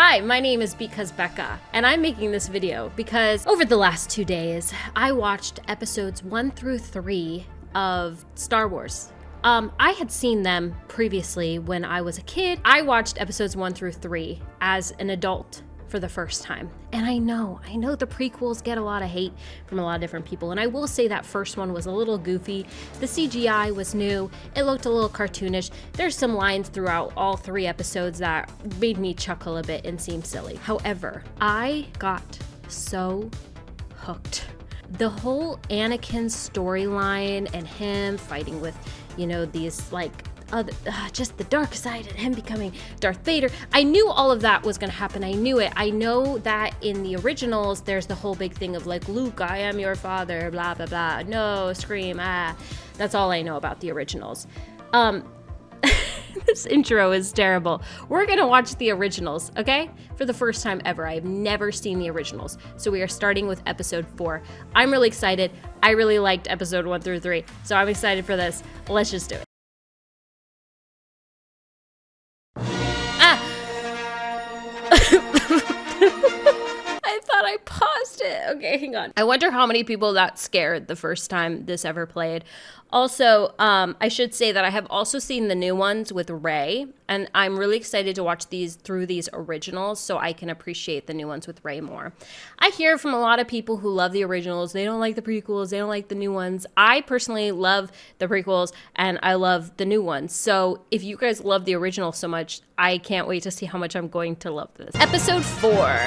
Hi, my name is Because Becca, and I'm making this video because over the last 2 days, I watched episodes 1 through 3 of Star Wars. I had seen them previously when I was a kid. I watched episodes 1 through 3 as an adult for the first time. And I know the prequels get a lot of hate from a lot of different people. And I will say that first one was a little goofy. The CGI was new. It looked a little cartoonish. There's some lines throughout all 3 episodes that made me chuckle a bit and seem silly. However, I got so hooked. The whole Anakin storyline and him fighting with, these just the dark side and him becoming Darth Vader. I knew all of that was going to happen. I knew it. I know that in the originals, there's the whole big thing of like, Luke, I am your father, blah, blah, blah. No, scream, ah. That's all I know about the originals. This intro is terrible. We're going to watch the originals, okay? For the first time ever. I have never seen the originals. So we are starting with episode 4. I'm really excited. I really liked episode 1 through 3. So I'm excited for this. Let's just do it. I thought I paused it. Okay, hang on. I wonder how many people got scared the first time this ever played. Also, I should say that I have also seen the new ones with Rey, and I'm really excited to watch these through these originals so I can appreciate the new ones with Rey more. I hear from a lot of people who love the originals. They don't like the prequels. They don't like the new ones. I personally love the prequels, and I love the new ones. So if you guys love the original so much, I can't wait to see how much I'm going to love this. Episode 4.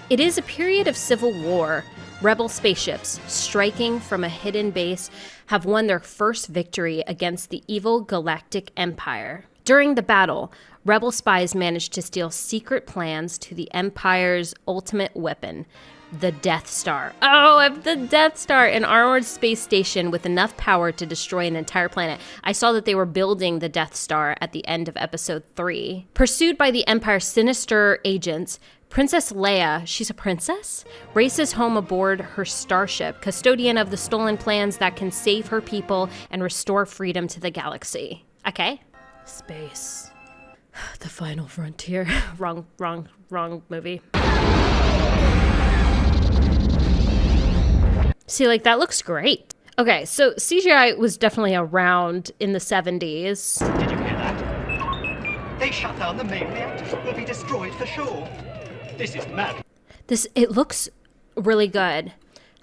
It is a period of civil war. Rebel spaceships, striking from a hidden base, have won their first victory against the evil Galactic Empire. During the battle, Rebel spies managed to steal secret plans to the Empire's ultimate weapon, the Death Star. Oh, the Death Star, an armored space station with enough power to destroy an entire planet. I saw that they were building the Death Star at the end of episode 3. Pursued by the Empire's sinister agents, Princess Leia, she's a princess, races home aboard her starship, custodian of the stolen plans that can save her people and restore freedom to the galaxy. Okay? Space. The final frontier. Wrong movie. See, that looks great. Okay, so CGI was definitely around in the 70s. Did you hear that? They shut down the main reactor. We'll be destroyed for sure. This is mad. It looks really good.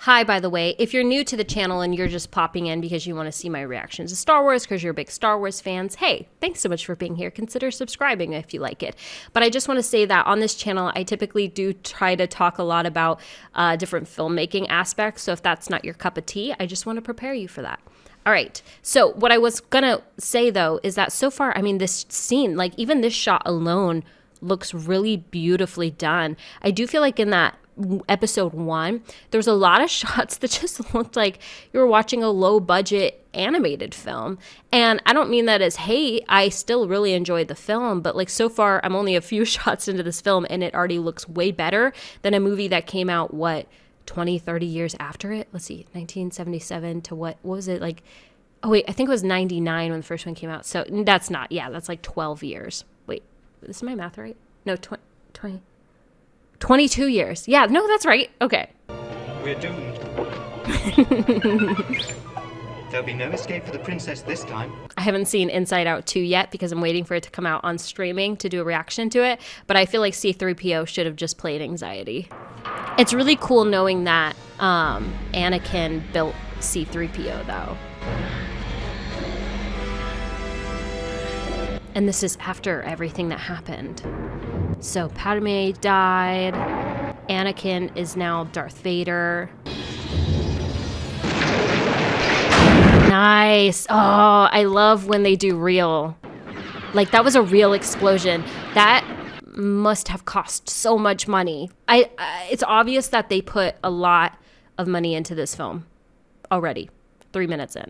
Hi, by the way, if you're new to the channel and you're just popping in because you want to see my reactions to Star Wars because you're big Star Wars fans, hey, thanks so much for being here. Consider subscribing if you like it. But I just want to say that on this channel, I typically do try to talk a lot about different filmmaking aspects. So if that's not your cup of tea, I just want to prepare you for that. All right. So what I was going to say, though, is that so far, this scene, even this shot alone looks really beautifully done. I do feel like in that episode 1, there was a lot of shots that just looked like you were watching a low budget animated film. And I don't mean that as hate. I still really enjoyed the film, but so far I'm only a few shots into this film and it already looks way better than a movie that came out, 20, 30 years after it? Let's see, 1977 to what was it? Oh wait, I think it was 99 when the first one came out. So that's 12 years. Wait, is my math right? No, 22 years. Yeah, no, that's right. Okay. We're doomed. There'll be no escape for the princess this time. I haven't seen Inside Out 2 yet because I'm waiting for it to come out on streaming to do a reaction to it, but I feel like C-3PO should have just played Anxiety. It's really cool knowing that Anakin built C-3PO, though. And this is after everything that happened. So Padme died. Anakin is now Darth Vader. Nice. Oh, I love when they do real. That was a real explosion. That must have cost so much money. It's obvious that they put a lot of money into this film already. 3 minutes in.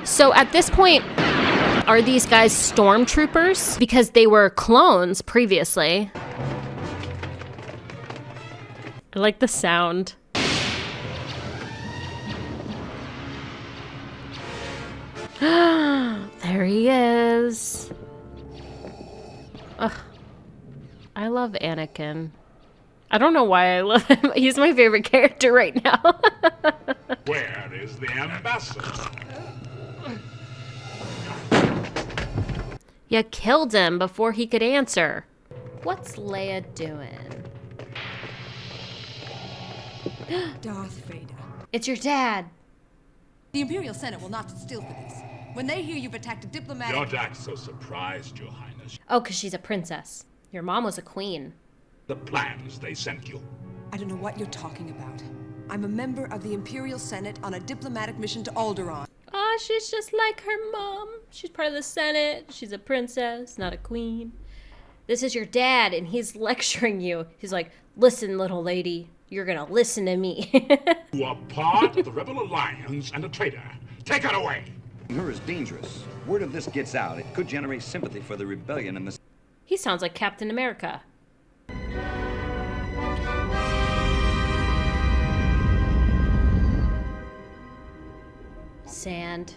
So at this point, are these guys stormtroopers? Because they were clones previously. I like the sound. There he is. Ugh. I love Anakin. I don't know why I love him. He's my favorite character right now. Where is the ambassador? You killed him before he could answer. What's Leia doing? Darth Vader. It's your dad. The Imperial Senate will not sit still for this. When they hear you've attacked a diplomatic... Don't act so surprised, Your Highness. Oh, because she's a princess. Your mom was a queen. The plans they sent you. I don't know what you're talking about. I'm a member of the Imperial Senate on a diplomatic mission to Alderaan. Oh, she's just like her mom. She's part of the Senate. She's a princess, not a queen. This is your dad, and he's lecturing you. He's like, listen, little lady, you're gonna listen to me. You are part of the Rebel Alliance and a traitor. Take her away. Her is dangerous. Word of this gets out, it could generate sympathy for the rebellion in the... He sounds like Captain America. Sand.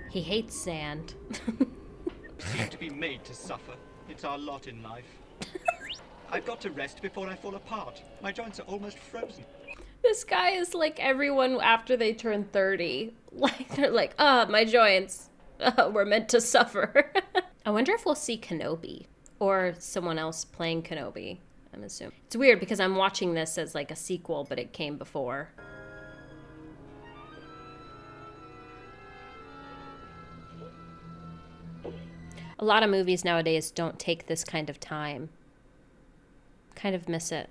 He hates sand. To be made to suffer. It's our lot in life. I've got to rest before I fall apart. My joints are almost frozen. This guy is like everyone after they turn 30. Like, they're like, my joints. We're meant to suffer. I wonder if we'll see Kenobi or someone else playing Kenobi, I'm assuming. It's weird because I'm watching this as like a sequel, but it came before. A lot of movies nowadays don't take this kind of time. Kind of miss it.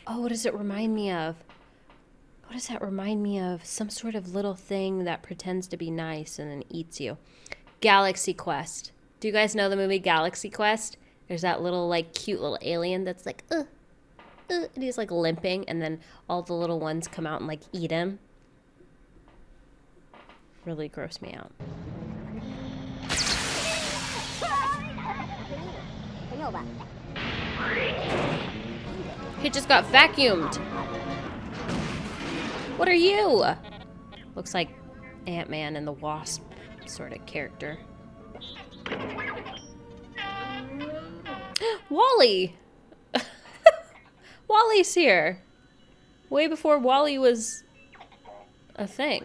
Oh, what does it remind me of? What does that remind me of? Some sort of little thing that pretends to be nice and then eats you. Galaxy Quest. Do you guys know the movie Galaxy Quest? There's that little, like, cute little alien that's like, and he's like limping, and then all the little ones come out and like eat him. Really gross me out. He just got vacuumed. What are you? Looks like Ant-Man and the Wasp sort of character. Wally! Wally's here. Way before Wally was a thing.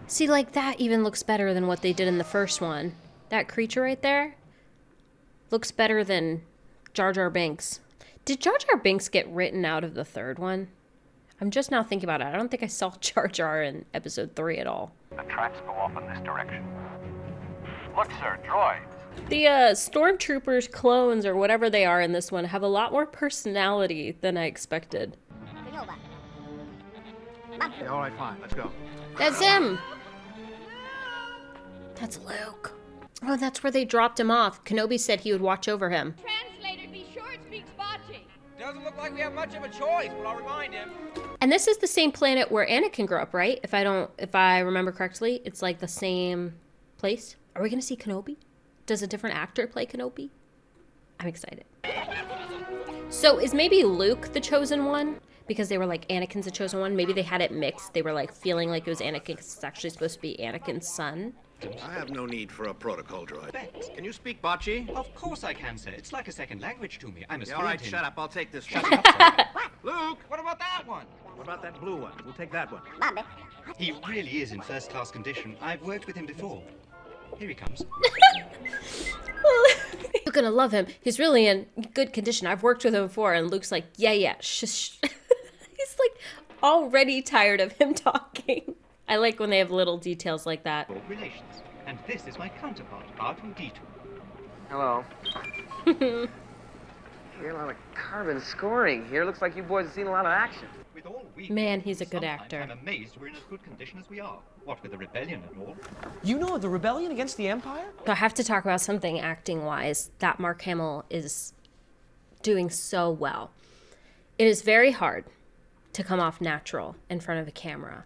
See, like, that even looks better than what they did in the first one. That creature right there looks better than Jar Jar Binks. Did Jar Jar Binks get written out of the third one? I'm just now thinking about it. I don't think I saw Jar Jar in episode 3 at all. The tracks go off in this direction. Look, sir, droid. The stormtroopers clones or whatever they are in this one have a lot more personality than I expected. Okay, all right, fine. Let's go. That's him. That's Luke. Oh, that's where they dropped him off. Kenobi said he would watch over him. Translator, be sure it speaks Bocce. Doesn't look like we have much of a choice, but I'll remind him. And this is the same planet where Anakin grew up, right? If I remember correctly, it's like the same place. Are we gonna see Kenobi? Does a different actor play Kenobi? I'm excited. So is maybe Luke the chosen one? Because they were like, Anakin's the chosen one. Maybe they had it mixed. They were like feeling like it was Anakin because it's actually supposed to be Anakin's son. I have no need for a protocol droid. Thanks. Can you speak Bocce? Of course I can, sir. It's like a second language to me. I'm as Yeah, all right, fluent in- shut up. I'll take this Shut one. up, sir. Luke, what about that one? What about that blue one? We'll take that one. He really is in first-class condition. I've worked with him before. Here he comes. You're gonna love him. He's really in good condition. I've worked with him before. And Luke's like, yeah, shush. He's like already tired of him talking. I like when they have little details like that. Relations. And this is my counterpart, R2-D2. Hello. Hear a lot of carbon scoring here. Looks like you boys have seen a lot of action. With all we Man, he's a good sometimes actor. I'm amazed we're in as good condition as we are. What with the rebellion and all. You know of the rebellion against the Empire? So I have to talk about something acting-wise that Mark Hamill is doing so well. It is very hard to come off natural in front of a camera.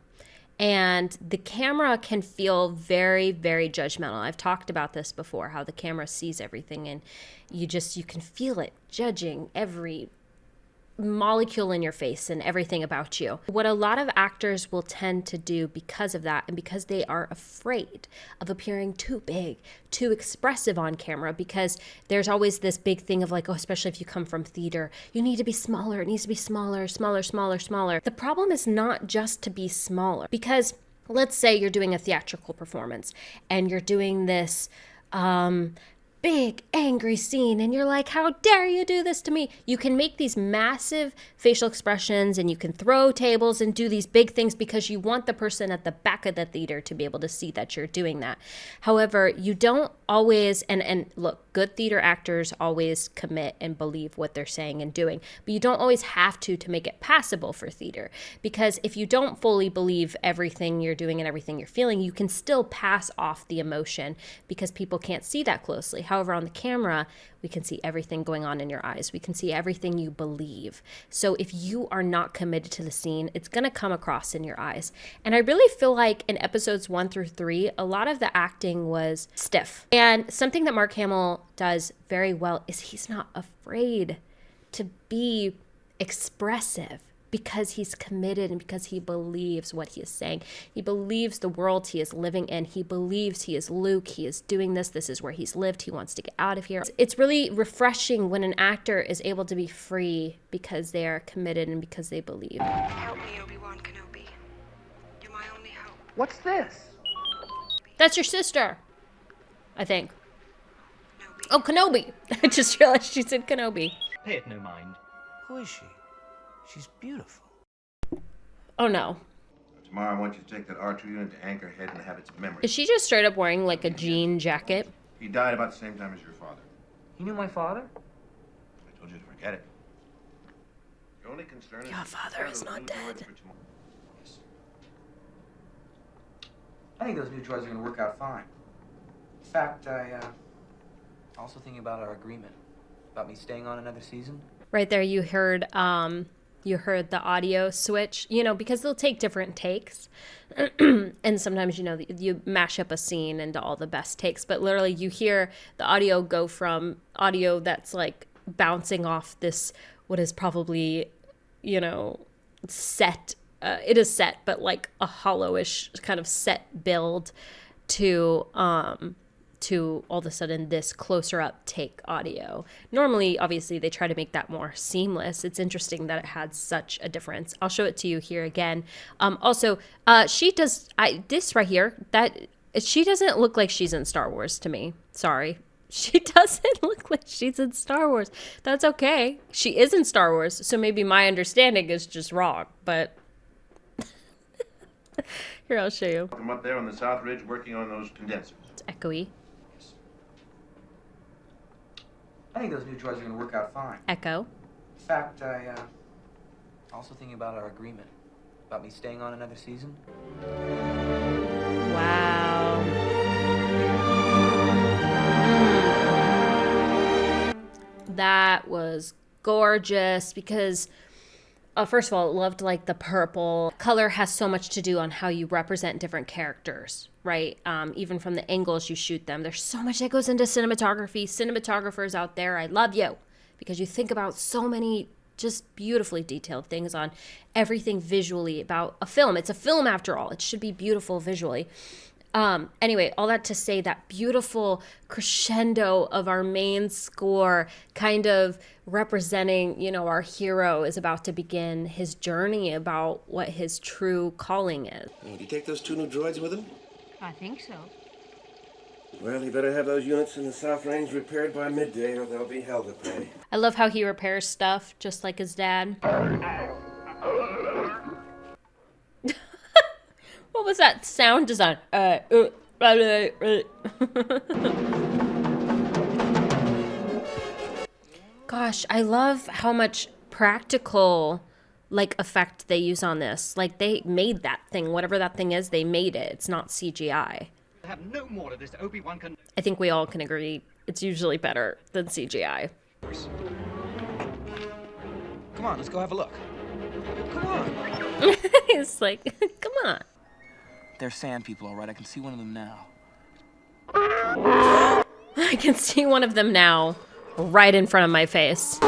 And the camera can feel very, very judgmental. I've talked about this before, how the camera sees everything and you can feel it judging every molecule in your face and everything about you. What a lot of actors will tend to do because of that, and because they are afraid of appearing too big, too expressive on camera, because there's always this big thing of like, oh, especially if you come from theater, you need to be smaller. It needs to be smaller, smaller, smaller, smaller. The problem is not just to be smaller, because let's say you're doing a theatrical performance and you're doing this big angry scene and you're like, how dare you do this to me? You can make these massive facial expressions and you can throw tables and do these big things because you want the person at the back of the theater to be able to see that you're doing that. However, you don't always, and look, good theater actors always commit and believe what they're saying and doing, but you don't always have to make it passable for theater, because if you don't fully believe everything you're doing and everything you're feeling, you can still pass off the emotion because people can't see that closely. However, on the camera, we can see everything going on in your eyes. We can see everything you believe. So if you are not committed to the scene, it's going to come across in your eyes. And I really feel like in episodes 1 through 3, a lot of the acting was stiff. And something that Mark Hamill does very well is he's not afraid to be expressive, because he's committed and because he believes what he is saying. He believes the world he is living in. He believes he is Luke. He is doing this. This is where he's lived. He wants to get out of here. It's really refreshing when an actor is able to be free because they are committed and because they believe. Help me, Obi-Wan Kenobi. You're my only hope. What's this? That's your sister, I think. Oh, Kenobi. I just realized she said Kenobi. Pay it no mind. Who is she? She's beautiful. Oh, no. Tomorrow I want you to take that R2 unit to Anchorhead and have its memory. Is she just straight up wearing like a jean jacket? He died about the same time as your father. You knew my father? I told you to forget it. Your only concern is... Your father is not dead. I think those new droids are going to work out fine. In fact, also thinking about our agreement. About me staying on another season. Right there, you heard the audio switch, because they'll take different takes. And sometimes, you mash up a scene into all the best takes. But literally, you hear the audio go from audio that's like bouncing off this, what is probably, set. It is set, but like a hollowish kind of set build to all of a sudden this closer up take audio. Normally, obviously, they try to make that more seamless. It's interesting that it had such a difference. I'll show it to you here again. Also, she does, this right here, that she doesn't look like she's in Star Wars to me. Sorry. She doesn't look like she's in Star Wars. That's okay. She is in Star Wars, so maybe my understanding is just wrong, but here, I'll show you. I'm up there on the South Ridge working on those condensers. It's echoey. I think those new droids are going to work out fine. Echo. In fact, also thinking about our agreement. About me staying on another season. Wow. That was gorgeous because, first of all, I loved like the purple. Color has so much to do on how you represent different characters, right? Even from the angles you shoot them. There's so much that goes into cinematography. Cinematographers out there, I love you, because you think about so many just beautifully detailed things on everything visually about a film. It's a film after all. It should be beautiful visually. Anyway, all that to say that beautiful crescendo of our main score kind of representing, our hero is about to begin his journey about what his true calling is. Did he take those 2 new droids with him? I think so. Well, he better have those units in the South Range repaired by midday or there'll be hell to pay. I love how he repairs stuff just like his dad. What was that sound design? Gosh, I love how much practical effect they use on this. Like, they made that thing, whatever that thing is, they made it. It's not CGI. Have no more of this Obi-Wan can... I think we all can agree it's usually better than CGI. Come on, let's go have a look. Come on. It's like, come on. They're sand people, all right. I can see one of them now. I can see one of them now, right in front of my face.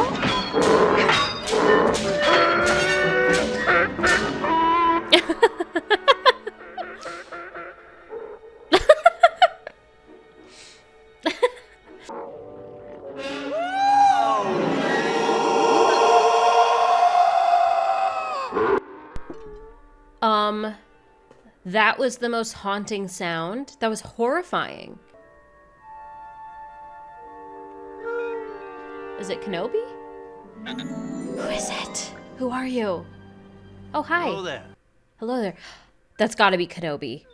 That was the most haunting sound. That was horrifying. Is it Kenobi? Who is it? Who are you? Oh, hi. Hello there. Hello there. That's gotta be Kenobi.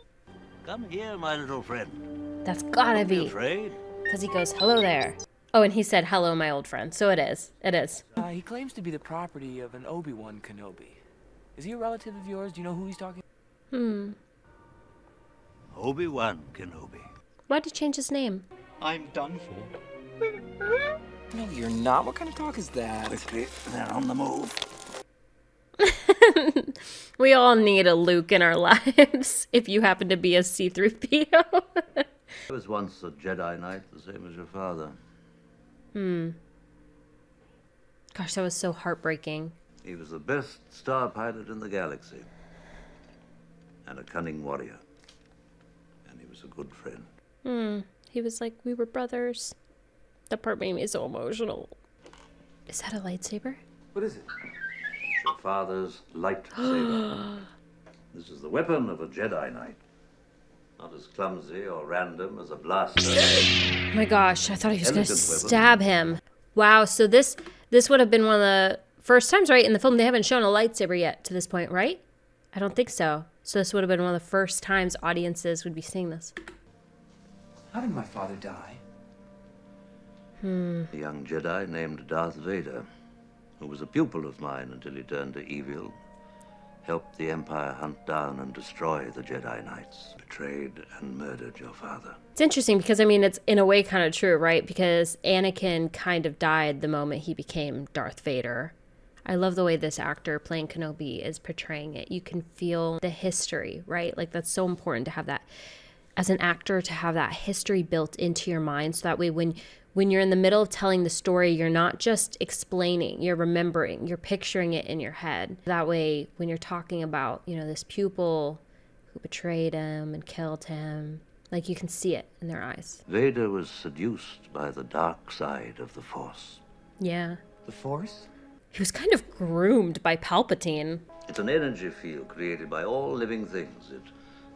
Come here, my little friend. That's gotta Don't be be. afraid. Because he goes, hello there. Oh, and he said, hello, my old friend. So it is. It is. He claims to be the property of an Obi-Wan Kenobi. Is he a relative of yours? Do you know who he's talking? Obi-Wan Kenobi. Why'd he change his name? I'm done for. No, you're not. What kind of talk is that? Quickly, they're on the move. We all need a Luke in our lives. If you happen to be a C-3PO. I was once a Jedi Knight, the same as your father. Gosh, that was so heartbreaking. He was the best star pilot in the galaxy. And a cunning warrior. And he was a good friend. He was like, we were brothers. That part made me so emotional. Is that a lightsaber? What is it? Your father's lightsaber. This is the weapon of a Jedi Knight. Not as clumsy or random as a blaster. Oh my gosh, I thought he was going to Elegant weapon. stab him. Wow, so this would have been one of the first times, right, in the film. They haven't shown a lightsaber yet to this point, right? I don't think so. So this would have been one of the first times audiences would be seeing this. How did my father die? A young Jedi named Darth Vader, who was a pupil of mine until he turned to evil, helped the Empire hunt down and destroy the Jedi Knights, betrayed and murdered your father. It's interesting because, I mean, it's in a way kind of true, right? Because Anakin kind of died the moment he became Darth Vader. I love the way this actor playing Kenobi is portraying it. You can feel the history, right? Like, that's so important to have that, as an actor, to have that history built into your mind. So that way when you're in the middle of telling the story, you're not just explaining, you're remembering, you're picturing it in your head. That way, when you're talking about, you know, this pupil who betrayed him and killed him, like, you can see it in their eyes. Vader was seduced by the dark side of the Force. Yeah. The Force? He was kind of groomed by Palpatine. It's an energy field created by all living things. It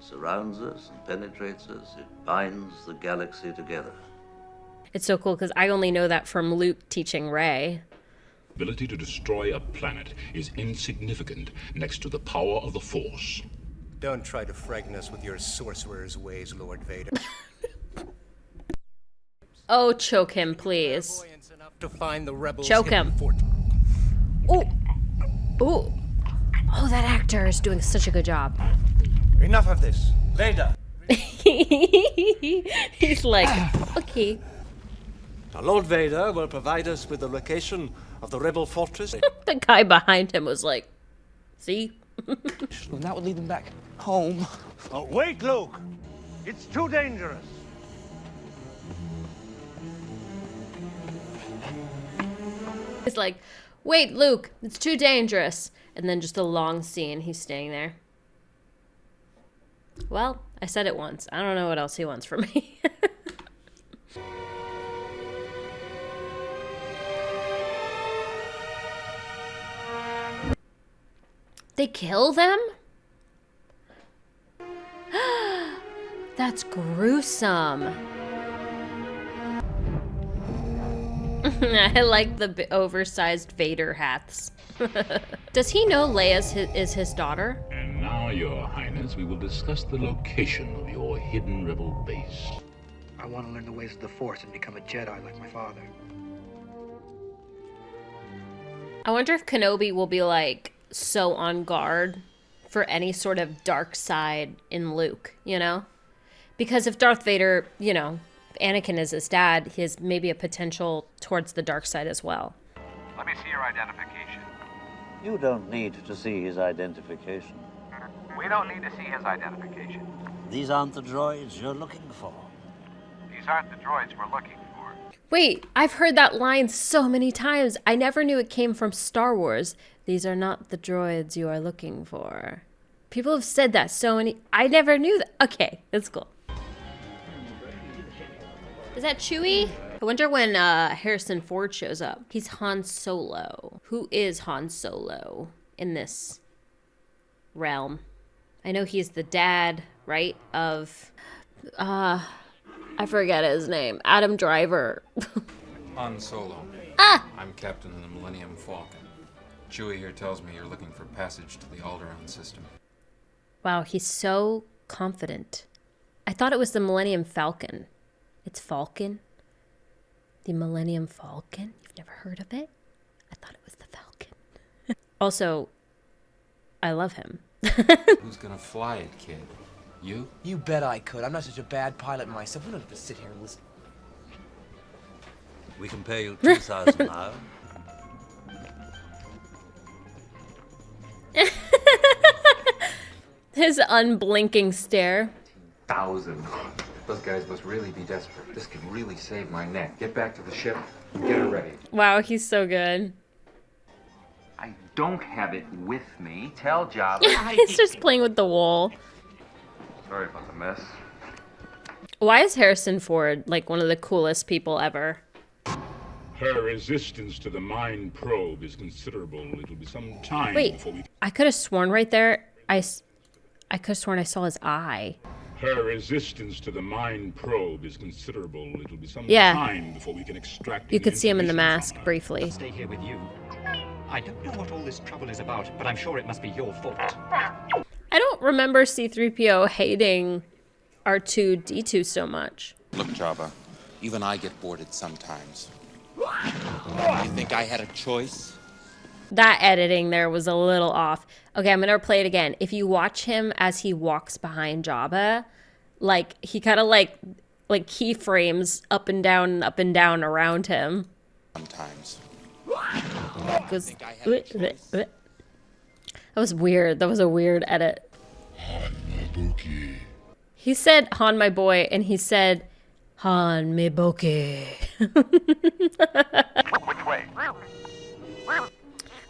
surrounds us and penetrates us. It binds the galaxy together. It's so cool because I only know that from Luke teaching Rey. Ability to destroy a planet is insignificant next to the power of the Force. Don't try to frighten us with your sorcerer's ways, Lord Vader. Oh, choke him, please. To find the rebels. Choke him. Ooh. Ooh. Oh, that actor is doing such a good job. Enough of this. Vader. He's like, okay. Now, Lord Vader will provide us with the location of the rebel fortress. The guy behind him was like, see? Well, that would lead them back home. Oh, wait, Luke. It's too dangerous. He's like, wait, Luke, it's too dangerous. And then just a long scene, he's staying there. Well, I said it once. I don't know what else he wants from me. They kill them? That's gruesome. I like the oversized Vader hats. Does he know Leia is his daughter? And now, Your Highness, we will discuss the location of your hidden rebel base. I want to learn the ways of the Force and become a Jedi like my father. I wonder if Kenobi will be like so on guard for any sort of dark side in Luke, you know? Because if Darth Vader, you know, Anakin is his dad, he has maybe a potential towards the dark side as well. Let me see your identification. You don't need to see his identification. We don't need to see his identification. These aren't the droids you're looking for. These aren't the droids we're looking for. Wait, I've heard that line so many times. I never knew it came from Star Wars. These are not the droids you are looking for. People have said that so many. I never knew that. Okay, that's cool. Is that Chewie? I wonder when Harrison Ford shows up. He's Han Solo. Who is Han Solo in this realm? I know he's the dad, right, of, I forget his name. Adam Driver. Han Solo. Ah! I'm captain of the Millennium Falcon. Chewie here tells me you're looking for passage to the Alderaan system. Wow, he's so confident. I thought it was the Millennium Falcon. It's Falcon? The Millennium Falcon? You've never heard of it? I thought it was the Falcon. Also, I love him. Who's gonna fly it, kid? You? You bet I could. I'm not such a bad pilot myself. We don't have to sit here and listen. We can pay you 2,000 now. His unblinking stare. 1,000. Those guys must really be desperate. This could really save my neck. Get back to the ship and get her ready. Wow, he's so good. I don't have it with me. Tell Jabba. He's just playing with the wool. Sorry about the mess. Why is Harrison Ford like one of the coolest people ever? Her resistance to the mind probe is considerable. It'll be some time before we... I could have sworn right there, I could have sworn I saw his eye. Her resistance to the mind probe is considerable. It'll be some Yeah. time before we can extract... You could see him in the mask briefly. I'll stay here with you. I don't know what all this trouble is about, but I'm sure it must be your fault. I don't remember C-3PO hating R2-D2 so much. Look, Jabba, even I get boarded sometimes. You think I had a choice? That editing there was a little off. Okay, I'm gonna play it again. If you watch him as he walks behind Jabba, like he kind of like keyframes up and down around him. Sometimes. Goes, that was weird. That was a weird edit. He said Han my boy, and he said Han me boke. Which way?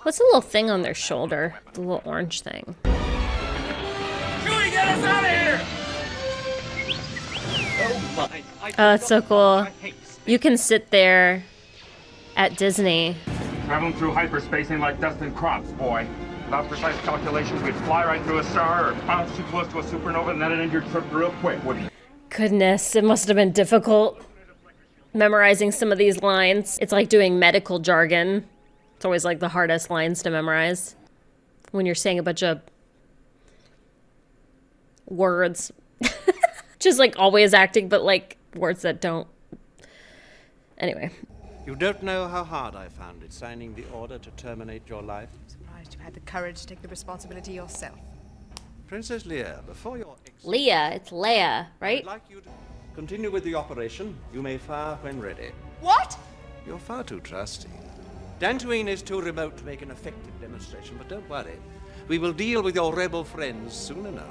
What's the little thing on their shoulder? The little orange thing. Chewie, get us out of here! Oh my! Oh, that's so cool. You can sit there at Disney. Traveling through hyperspace ain't like dust and crops, boy. Without precise calculations, we'd fly right through a star or bounce too close to a supernova and that'd end your trip real quick, wouldn't it? Goodness, it must have been difficult memorizing some of these lines. It's like doing medical jargon. It's always like the hardest lines to memorize when you're saying a bunch of words. Just like always acting, but like words that don't. Anyway. You don't know how hard I found it signing the order to terminate your life. Surprised you had the courage to take the responsibility yourself. Princess Leia, before your Leia, it's Leia, right? I'd like you to continue with the operation. You may fire when ready. What? You're far too trusty. Tatooine is too remote to make an effective demonstration, but don't worry. We will deal with your rebel friends soon enough.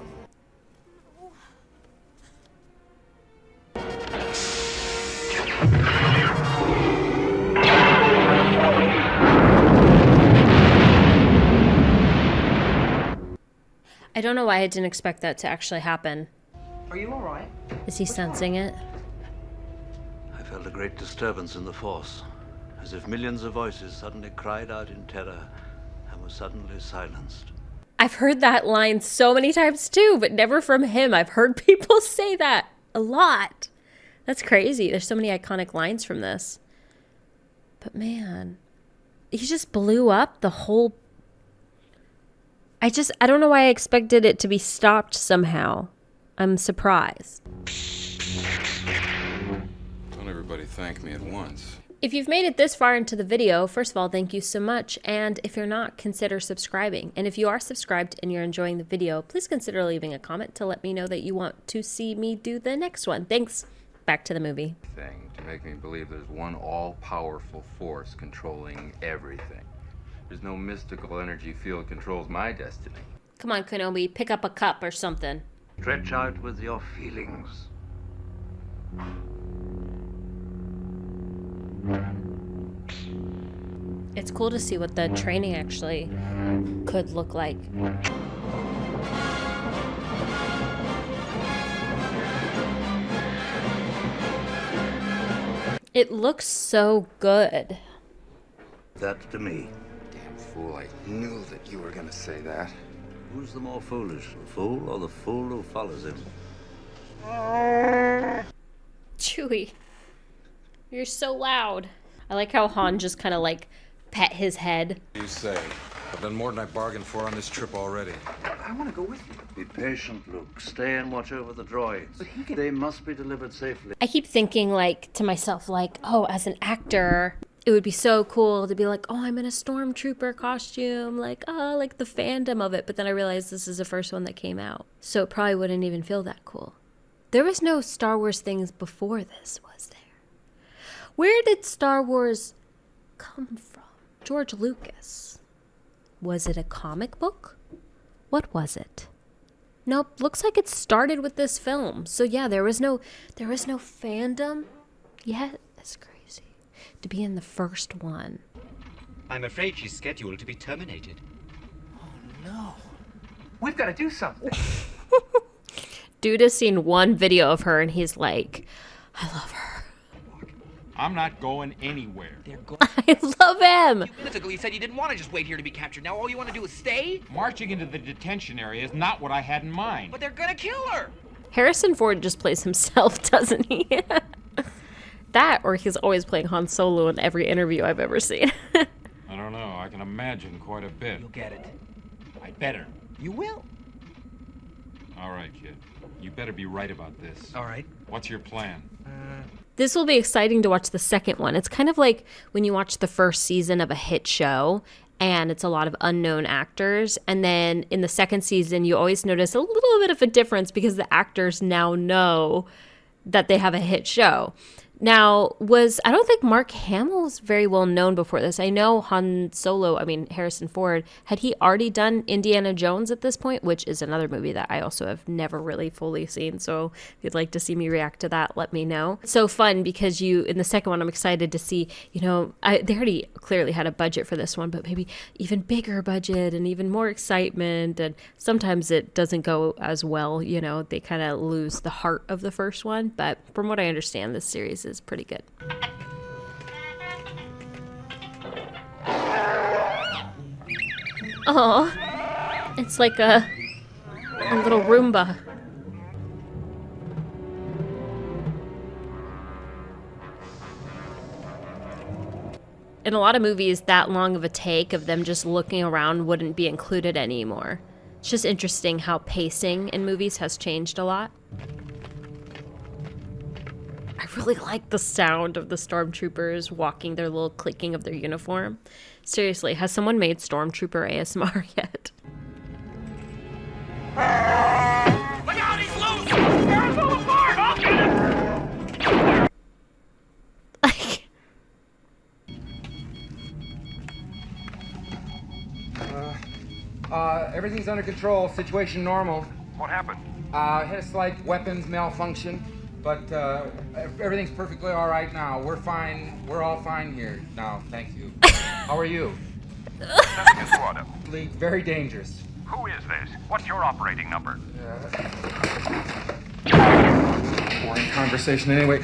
I don't know why I didn't expect that to actually happen. Are you alright? Is he sensing it? I felt a great disturbance in the Force, as if millions of voices suddenly cried out in terror and were suddenly silenced. I've heard that line so many times too, but never from him. I've heard people say that a lot. That's crazy. There's so many iconic lines from this. But man, he just blew up the whole... I don't know why I expected it to be stopped somehow. I'm surprised. Don't everybody thank me at once. If you've made it this far into the video, first of all, thank you so much. And if you're not, consider subscribing. And if you are subscribed and you're enjoying the video, please consider leaving a comment to let me know that you want to see me do the next one. Thanks. Back to the movie. Thing to make me believe there's one all-powerful force controlling everything. There's no mystical energy field controls my destiny. Come on, Kenobi, pick up a cup or something. Stretch out with your feelings. It's cool to see what the training actually could look like. It looks so good. That's to me. Damn fool, I knew that you were gonna say that. Who's the more foolish, the fool or the fool who follows him? Chewie, you're so loud. I like how Han just kind of like pet his head. You say? I've done more than I bargained for on this trip already. I want to go with you. Be patient, Luke. Stay and watch over the droids. They must be delivered safely. I keep thinking like to myself like, oh, as an actor, it would be so cool to be like, oh, I'm in a stormtrooper costume, like, oh, like the fandom of it. But then I realized this is the first one that came out, so it probably wouldn't even feel that cool. There was no Star Wars things before this, was there? Where did Star Wars come from? George Lucas. Was it a comic book? What was it? Nope, looks like it started with this film. So yeah, there was no fandom. Yeah, that's crazy. To be in the first one. I'm afraid she's scheduled to be terminated. No. We've got to do something. Dude has seen one video of her and he's like, I love her. I'm not going anywhere. I love him. A few minutes ago you said you didn't want to just wait here to be captured. Now all you want to do is stay? Marching into the detention area is not what I had in mind. But they're gonna kill her. Harrison Ford just plays himself, doesn't he? That, or he's always playing Han Solo in every interview I've ever seen. I don't know. I can imagine quite a bit. You'll get it. I better. You will. All right, kid. You better be right about this. All right. What's your plan? This will be exciting to watch the second one. It's kind of like when you watch the first season of a hit show and it's a lot of unknown actors. And then in the second season, you always notice a little bit of a difference because the actors now know that they have a hit show. Now, I don't think Mark Hamill was very well known before this. I know Harrison Ford, had he already done Indiana Jones at this point, which is another movie that I also have never really fully seen. So if you'd like to see me react to that, let me know. It's so fun because in the second one, I'm excited to see, they already clearly had a budget for this one, but maybe even bigger budget and even more excitement. And sometimes it doesn't go as well, they kind of lose the heart of the first one. But from what I understand, this series is pretty good. Oh, it's like a little Roomba. In a lot of movies, that long of a take of them just looking around wouldn't be included anymore. It's just interesting how pacing in movies has changed a lot. I really like the sound of the stormtroopers walking, their little clicking of their uniform. Seriously, has someone made stormtrooper ASMR yet? Look out, he's loose! They're all apart! I'll get him! Everything's under control. Situation normal. What happened? Had a slight weapons malfunction, but everything's perfectly all right now. We're fine. We're all fine here now. Thank you. How are you? Nothing is order. Very dangerous. Who is this? What's your operating number? Boring conversation anyway.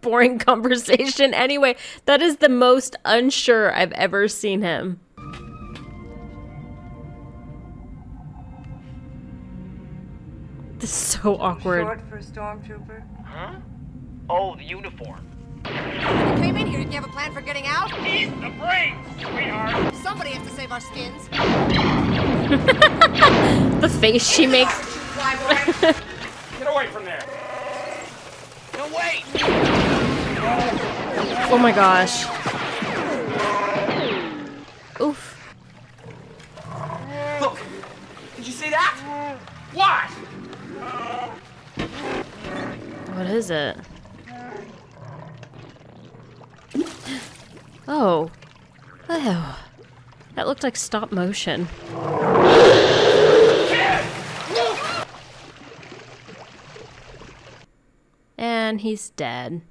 Boring conversation anyway. That is the most unsure I've ever seen him. This is so awkward. Short for a stormtrooper? Huh? Oh, the uniform. You came in here, didn't you have a plan for getting out? He's the brains, sweetheart! Somebody has to save our skins. The face she makes. Get away from there! No, wait! Oh my gosh. Oof. Look! Did you see that? What? What is it? Oh. Oh. That looked like stop motion. he's dead.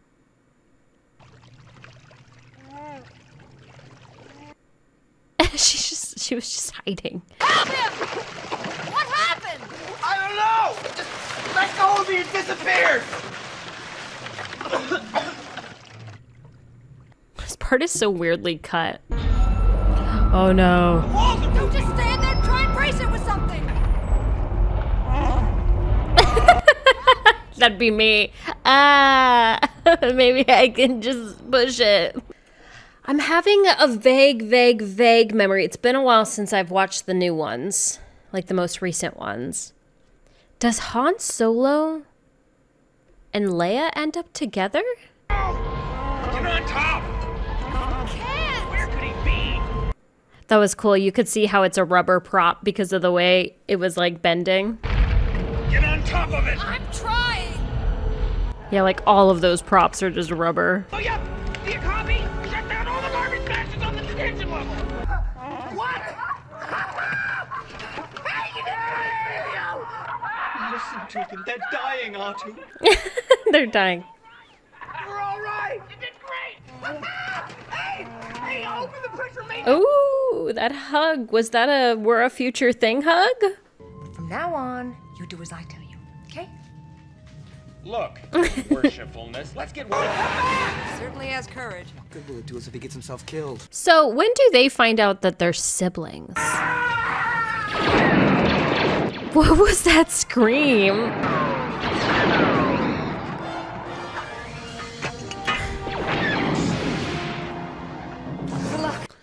She was just hiding. Help him! What happened? I don't know! Just let go of me, it disappeared! This part is so weirdly cut. Oh no. Don't just stand there, try and brace it with something! That'd be me. Maybe I can just push it. I'm having a vague memory. It's been a while since I've watched the new ones, like the most recent ones. Does Han Solo and Leia end up together? Get on top! I can't! Where could he be? That was cool. You could see how it's a rubber prop because of the way it was like bending. Get on top of it! I'm trying! Yeah, like all of those props are just rubber. Oh, yep! Do you copy? Shut down all the garbage bashes on the detention level! What? Listen to them. They're dying, R2. They're dying. We're all right! You did great! Hey, open the pressure main! Ooh, that hug. Was that a we're a future thing hug? From now on, you do as I tell you, okay? Look, worshipfulness, let's get working. Certainly has courage. Good will it do us if he gets himself killed? So when do they find out that they're siblings? What was that scream?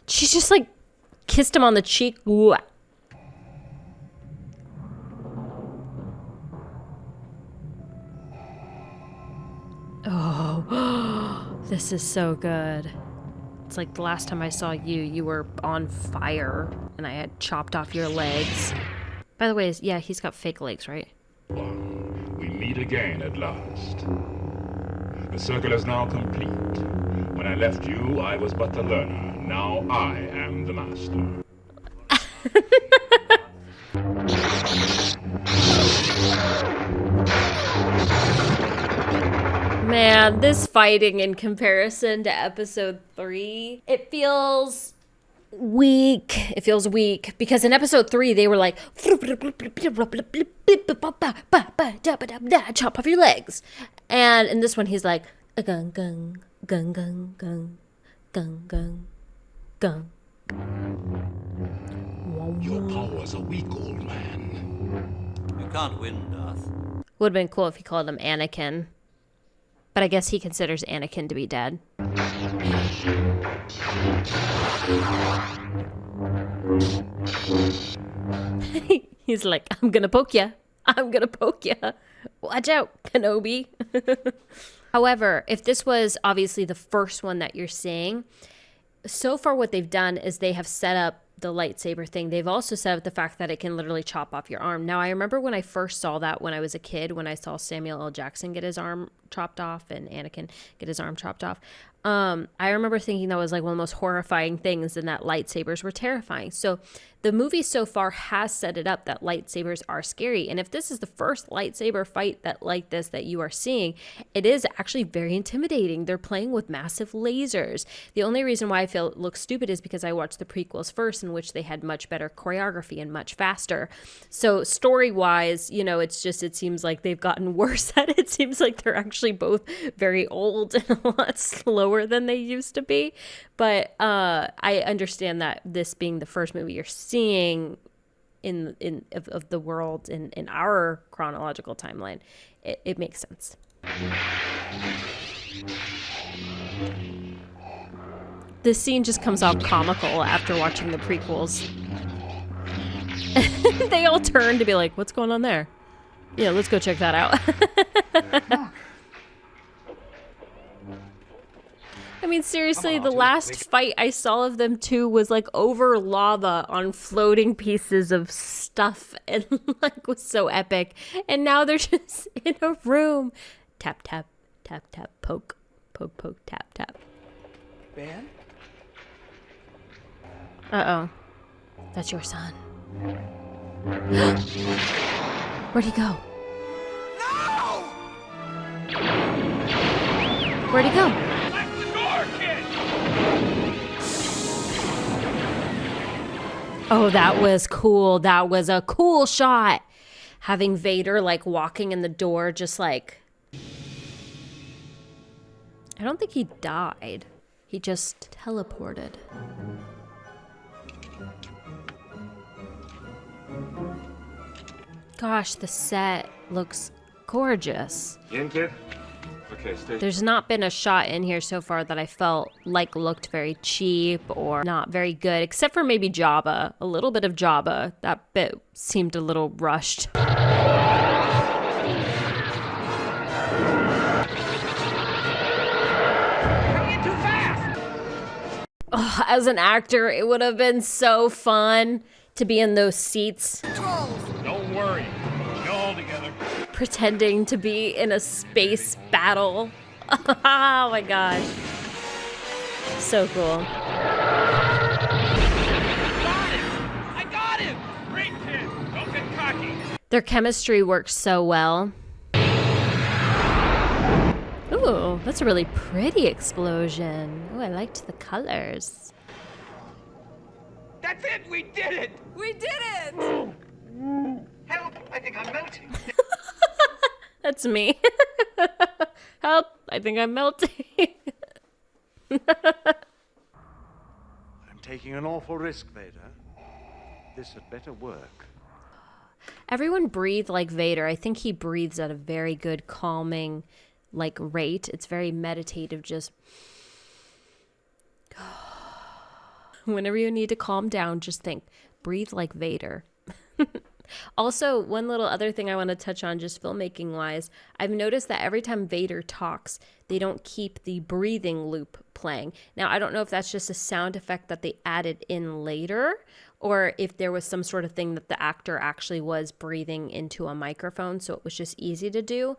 She just like kissed him on the cheek. Ooh. Oh, this is so good. It's like the last time I saw you, you were on fire and I had chopped off your legs. By the way, yeah, he's got fake legs, right? We meet again at last. The circle is now complete. When I left you, I was but the learner. Now I am the master. Man, this fighting in comparison to episode 3, it feels weak. It feels weak because in episode 3 they were like chop off your legs, and in this one he's like gung gung gung gung gung gung gung gung. Your powers are weak, old man. You can't win, Darth. Would have been cool if he called him Anakin, but I guess he considers Anakin to be dead. He's like, I'm gonna poke ya. I'm gonna poke ya. Watch out, Kenobi. However, if this was obviously the first one that you're seeing, so far what they've done is they have set up the lightsaber thing. They've also set up the fact that it can literally chop off your arm. Now, I remember when I first saw that when I was a kid, when I saw Samuel L. Jackson get his arm chopped off and Anakin get his arm chopped off. I remember thinking that was like one of the most horrifying things and that lightsabers were terrifying. So the movie so far has set it up that lightsabers are scary. And if this is the first lightsaber fight that like this that you are seeing, it is actually very intimidating. They're playing with massive lasers. The only reason why I feel it looks stupid is because I watched the prequels first, in which they had much better choreography and much faster. So story-wise, you know, it's just, it seems like they've gotten worse at it. It seems like they're actually both very old and a lot slower than they used to be. But I understand that this being the first movie you're seeing of the world in our chronological timeline, it makes sense. This scene just comes off comical after watching the prequels. They all turn to be like, what's going on there? Yeah, let's go check that out. I mean, seriously, the last fight I saw of them two was like over lava on floating pieces of stuff and like was so epic. And now they're just in a room. Tap, tap, tap, tap, poke, poke, poke, tap, tap. Ben? Uh-oh. That's your son. Where'd he go? No! Where'd he go? Lock the door, kid! Oh, that was cool. That was a cool shot. Having Vader like walking in the door, just like... I don't think he died. He just teleported. Gosh, the set looks gorgeous. In, kid? Okay, stay. There's not been a shot in here so far that I felt like looked very cheap or not very good, except for maybe Jabba. A little bit of Jabba. That bit seemed a little rushed. Oh, as an actor, it would have been so fun to be in those seats. Don't worry. Get you all together. Pretending to be in a space battle. Oh my gosh. So cool. I got him! Great, kid. Don't get cocky. Their chemistry works so well. Ooh, that's a really pretty explosion. Ooh, I liked the colors. That's it! We did it! We did it! Help! I think I'm melting. That's me. Help, I think I'm melting. I'm taking an awful risk, Vader. This had better work. Everyone breathed like Vader. I think he breathes at a very good, calming, like, rate. It's very meditative, just... Whenever you need to calm down, just think, breathe like Vader. Also, one little other thing I want to touch on, just filmmaking wise, I've noticed that every time Vader talks, they don't keep the breathing loop playing. Now, I don't know if that's just a sound effect that they added in later, or if there was some sort of thing that the actor actually was breathing into a microphone, so it was just easy to do.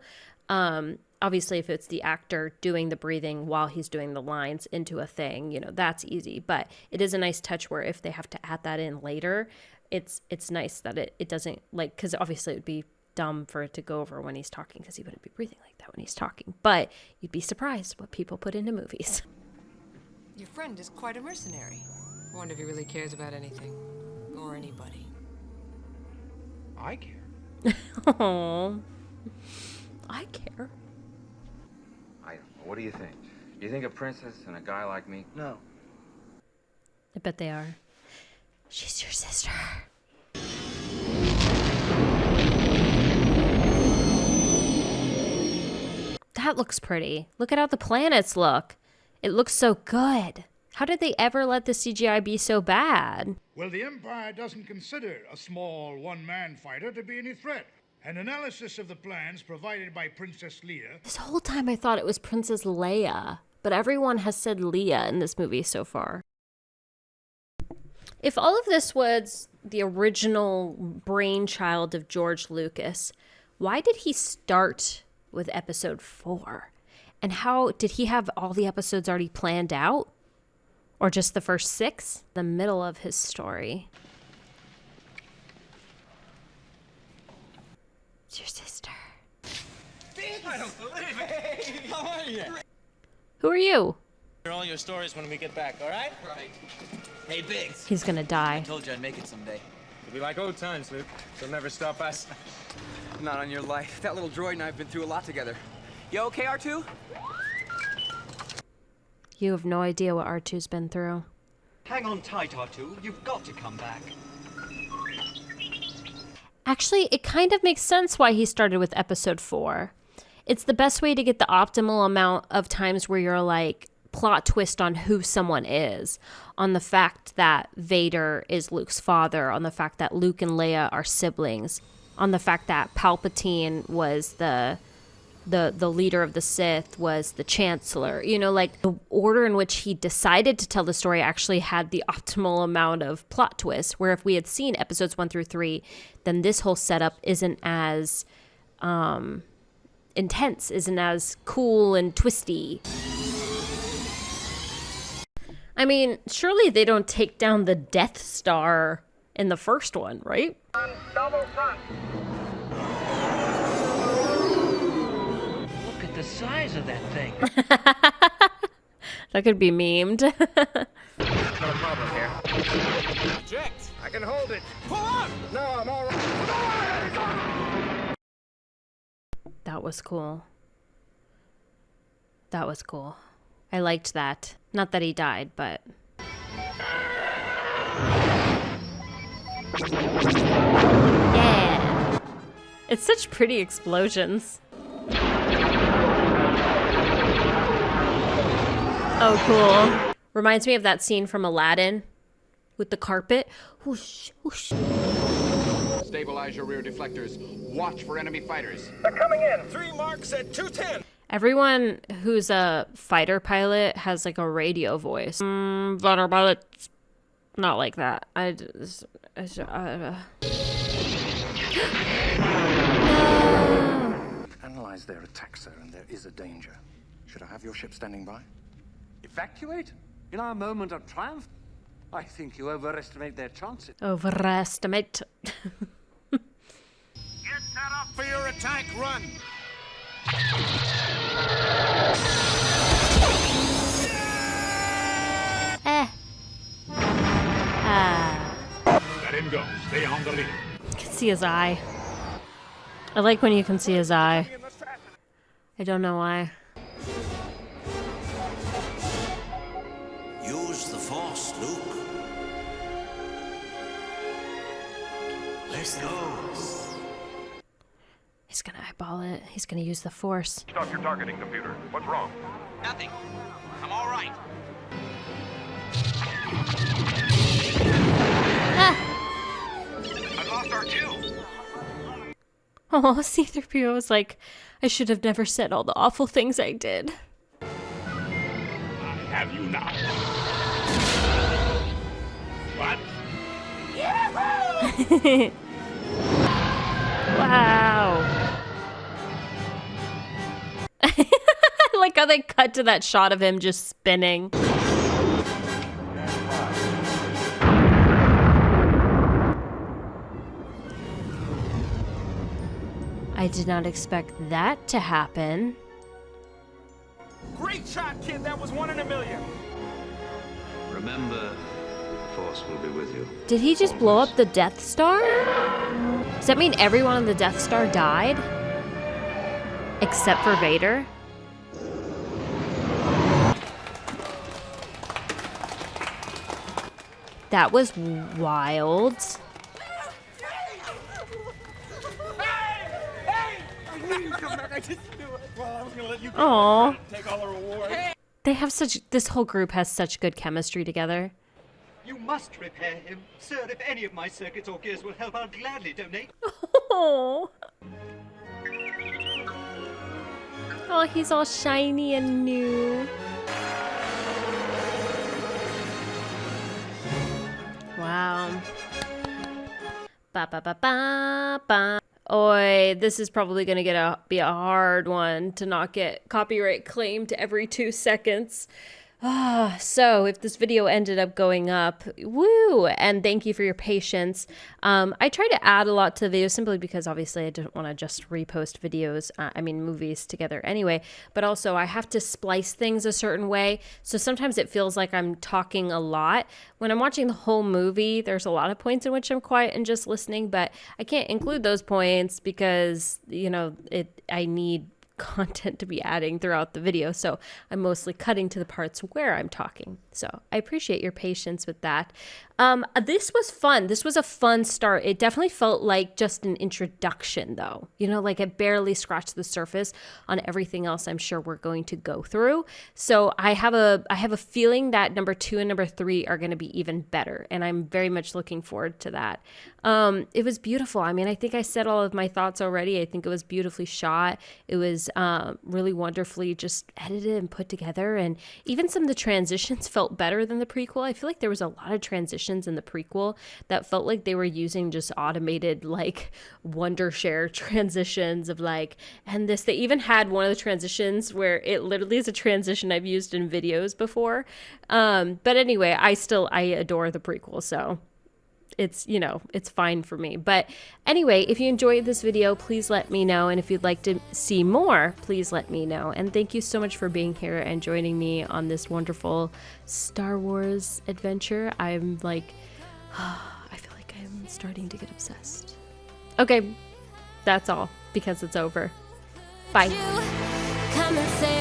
Obviously, if it's the actor doing the breathing while he's doing the lines into a thing, you know, that's easy. But it is a nice touch where if they have to add that in later, it's nice that it doesn't, like, because obviously it would be dumb for it to go over when he's talking because he wouldn't be breathing like that when he's talking. But you'd be surprised what people put into movies. Your friend is quite a mercenary. I wonder if he really cares about anything. Or anybody. I care. Aww. I care. What do you think? Do you think a princess and a guy like me? No. I bet they are. She's your sister. That looks pretty. Look at how the planets look. It looks so good. How did they ever let the CGI be so bad? Well, the Empire doesn't consider a small one-man fighter to be any threat. An analysis of the plans provided by Princess Leia... This whole time I thought it was Princess Leia, but everyone has said Leia in this movie so far. If all of this was the original brainchild of George Lucas, why did he start with episode 4? And how did he have all the episodes already planned out? Or just the first 6? The middle of his story. It's your sister. I don't believe it. Hey, how are you? Who are you? Hear all your stories when we get back, all right? Right. Hey, Biggs. He's gonna die. I told you I'd make it someday. It'll be like old times, Luke. They'll never stop us. Not on your life. That little droid and I have been through a lot together. You okay, R2? You have no idea what R2's been through. Hang on tight, R2. You've got to come back. Actually, it kind of makes sense why he started with episode 4. It's the best way to get the optimal amount of times where you're like, plot twist on who someone is, on the fact that Vader is Luke's father, on the fact that Luke and Leia are siblings, on the fact that Palpatine was the leader of the Sith, was the Chancellor. You know, like the order in which he decided to tell the story actually had the optimal amount of plot twists, where if we had seen episodes 1 through 3, then this whole setup isn't as intense, isn't as cool and twisty. I mean, surely they don't take down the Death Star in the first one, right? Double front. Look at the size of that thing. That could be memed. No problem here. Eject! I can hold it. Pull up! No, I'm all right. That was cool. That was cool. I liked that. Not that he died, but... Yeah! It's such pretty explosions. Oh, cool. Reminds me of that scene from Aladdin with the carpet. Whoosh, whoosh. Stabilize your rear deflectors. Watch for enemy fighters. They're coming in. 3 marks at 210. Everyone who's a fighter pilot has like a radio voice. Fighter pilots, not like that. No. Analyze their attack, sir, and there is a danger. Should I have your ship standing by? Evacuate? In our moment of triumph? I think you overestimate their chances. Overestimate. Get set up for your attack run. Let him go. Stay on the lead. You can see his eye. I like when you can see his eye. I don't know why. Use the Force, Luke. Let's go. He's gonna eyeball it. He's gonna use the Force. Stop your targeting, computer. What's wrong? Nothing. I'm all right. I lost our cue. Oh, C-3PO was like, I should have never said all the awful things I did. I have you now. What? Wow. I like how they cut to that shot of him just spinning. I did not expect that to happen. Great shot, kid. That was 1 in a million. Remember, the Force will be with you. Did he just blow up the Death Star? Does that mean everyone on the Death Star died? Except for Vader? That was wild. Aww. Take all the rewards. They have this whole group has such good chemistry together. You must repair him. Sir, if any of my circuits or gears will help, I'll gladly donate. Oh. Oh, he's all shiny and new. Wow. Ba ba ba ba ba. Oi, this is probably gonna be a hard one to not get copyright claimed every 2 seconds. So if this video ended up going up, woo, and thank you for your patience. I try to add a lot to the video simply because obviously I don't want to just repost videos, movies together anyway, but also I have to splice things a certain way. So sometimes it feels like I'm talking a lot. When I'm watching the whole movie, there's a lot of points in which I'm quiet and just listening, but I can't include those points because, I need content to be adding throughout the video, so I'm mostly cutting to the parts where I'm talking. So I appreciate your patience with that. This was fun. This was a fun start. It definitely felt like just an introduction though. Like it barely scratched the surface on everything else I'm sure we're going to go through. So I have a feeling that number 2 and number 3 are going to be even better, and I'm very much looking forward to that. It was beautiful. I think I said all of my thoughts already. I think it was beautifully shot. It was really wonderfully just edited and put together, and even some of the transitions felt better than the prequel. I feel like there was a lot of transitions in the prequel that felt like they were using just automated like Wondershare transitions of and this. They even had one of the transitions where it literally is a transition I've used in videos before. But anyway, I adore the prequel, so it's, you know, it's fine for me. But anyway, if you enjoyed this video, please let me know. And if you'd like to see more, please let me know. And thank you so much for being here and joining me on this wonderful Star Wars adventure. I'm like, I feel like I'm starting to get obsessed. Okay, that's all because it's over. Bye. Come and say